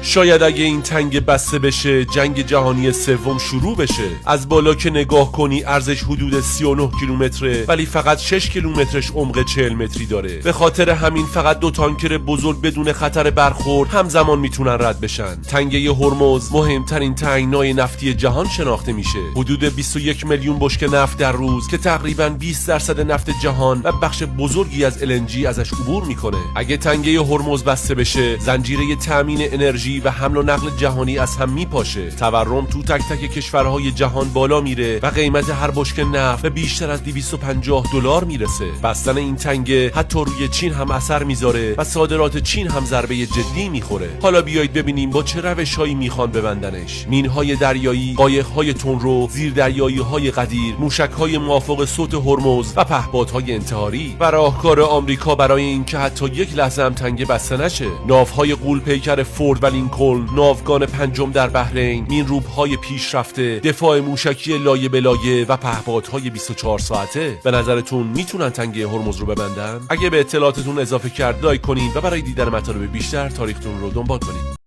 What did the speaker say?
شاید اگه این تنگه بسته بشه جنگ جهانی سوم شروع بشه. از بالا که نگاه کنی ارزش حدود 39 کیلومتره، ولی فقط 6 کیلومترش عمق 40 متری داره. به خاطر همین فقط 2 تانکر بزرگ بدون خطر برخورد همزمان میتونن رد بشن. تنگه هرمز مهمترین تنگنای نفتی جهان شناخته میشه. حدود 21 میلیون بشکه نفت در روز که تقریباً 20% نفت جهان و بخش بزرگی از LNG ازش عبور میکنه. اگه تنگه هرمز بسته بشه، زنجیره تامین انرژی و حمل و نقل جهانی از هم میپاشه. تورم تو تک تک کشورهای جهان بالا میره و قیمت هر بشکه نفت به بیشتر از $250 میرسه. بستن این تنگه حتی روی چین هم اثر میذاره و صادرات چین هم ضربه جدی میخوره. حالا بیایید ببینیم با چه روش‌هایی میخوان ببندنش. مینهای دریایی، قایق‌های تندرو، زیردریایی‌های قدیر، موشک‌های موافق صوت هرمز و پهپادهای انتحاری. و راهکار آمریکا برای اینکه حتی یک لحظه هم تنگه بسته نشه، ناوهای غول‌پیکر فورد و لینکلن، ناوگان پنجم در بحرین، مینروب‌های پیشرفته، دفاع موشکی لایه به لایه و پهپادهای 24 ساعته. به نظرتون میتونن تنگه هرمز رو ببندن؟ اگه به اطلاعاتتون اضافه کرد لایک کنین و برای دیدن مطالب بیشتر تاریختون رو دنبال کنین.